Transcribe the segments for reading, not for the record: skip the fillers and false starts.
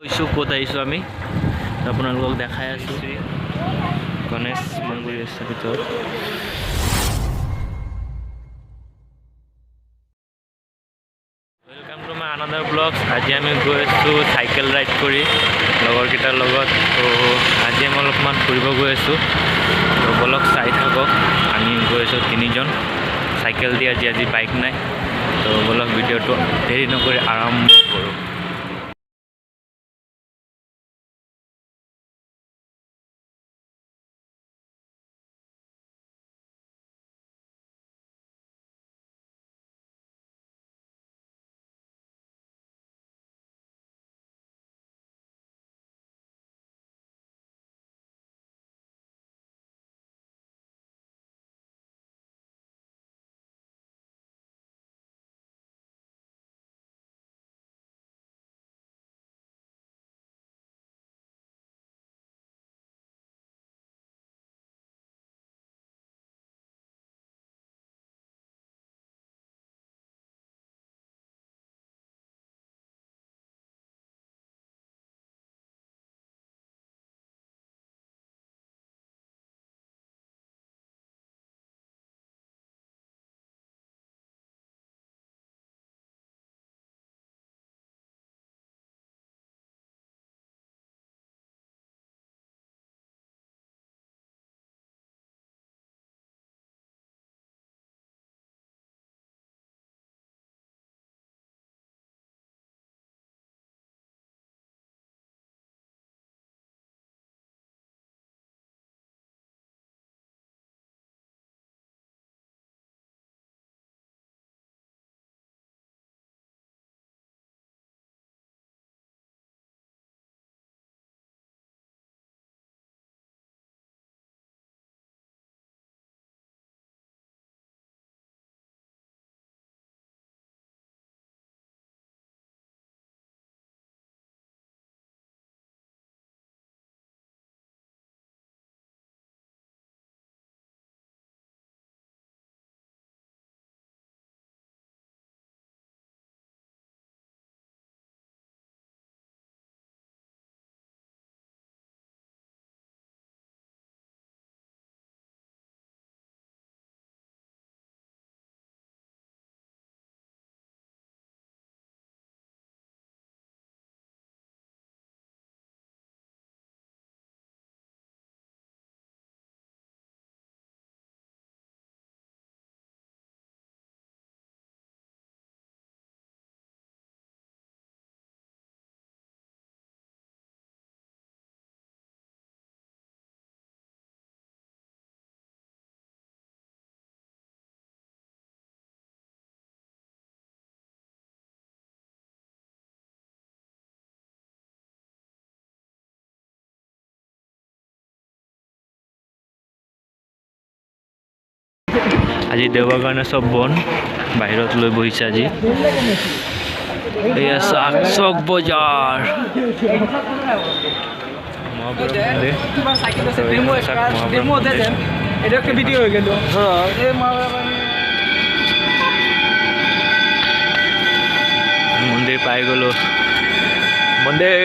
গৈছোঁ ক'ত আহিছোঁ আমি আপোনালোকক দেখাই আছোঁ গণেশ মন্দিৰ আছে ভিতৰত। Welcome to my another blogs. আজি আমি গৈ আছোঁ চাইকেল ৰাইড কৰি লগৰকেইটাৰ লগত। তো আজি আমি অলপমান ফুৰিব গৈ আছোঁ, তো বলক চাই থাকক। আমি গৈ আছোঁ তিনিজন চাইকেল দি, আজি বাইক নাই। তো বলক ভিডিঅ'টো দেৰি নকৰি আৰম্ভ কৰোঁ। আজি দেওবাৰ কাৰণে চব বন্ধ, বাহিৰত লৈ বহিছে আজি। এয়া চক বজাৰ মন্দিৰ পাই গ'লো। মন্দিৰ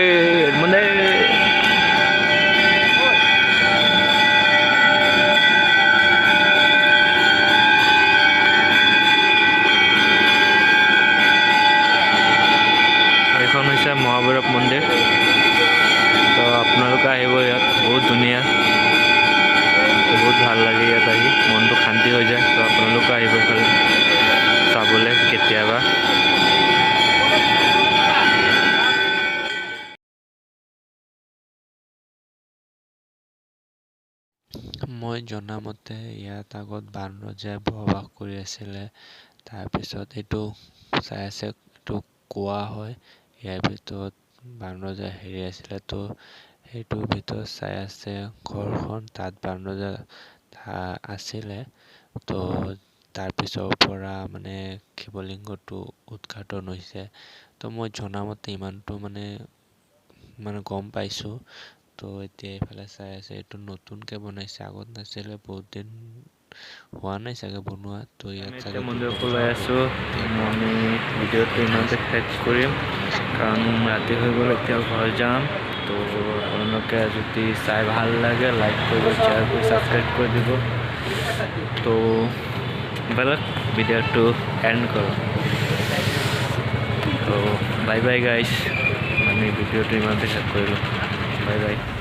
এখন হৈছে মহাভৈৰৱ মন্দিৰ। তো আপোনালোকে আহিব, ইয়াত বহুত ধুনীয়া, বহুত ভাল লাগে ইয়াত আহি, মনটো শান্তি হৈ যায়। তো আপোনালোকে আহিব এইফালে চাবলৈ কেতিয়াবা। মই জনামতে ইয়াত আগত বানৰজাই বসবাস কৰি আছিলে। তাৰপিছত এইটো চাই আছে, এইটো কোৱা হয় ইয়াৰ ভিতৰত বানৰজা হেৰি আছিলে। তো সেইটোৰ ভিতৰত চাই আছে ঘৰখন, তাত বানৰজা আছিলে। তো তাৰপিছৰ পৰা মানে শিৱলিংগটো উদ্ঘাটন হৈছে। তো মই জনামতে ইমানটো মানে গম পাইছোঁ। তো এতিয়া এইফালে চাই আছে, এইটো নতুনকৈ বনাইছে, আগত নাছিলে, বহুত দিন হোৱা নাই চাগে বনোৱা তো ইয়াত চাগে মন্দিৰক লৈ আছোঁ আমি ভিডিঅ'টো ইমানতে শেষ কৰিম কাৰণ ৰাতি হৈ গ'ল এতিয়া ঘৰ যাম তো আপোনালোকে যদি চাই ভাল লাগে লাইক কৰিব শ্বেয়াৰ কৰি ছাবস্ক্ৰাইব কৰি দিব তো বলক ভিডিঅ'টো এণ্ড কৰোঁ তো বাই বাই গাইজ আমি ভিডিঅ'টো ইমানতে শেষ কৰিলোঁ বাই বাই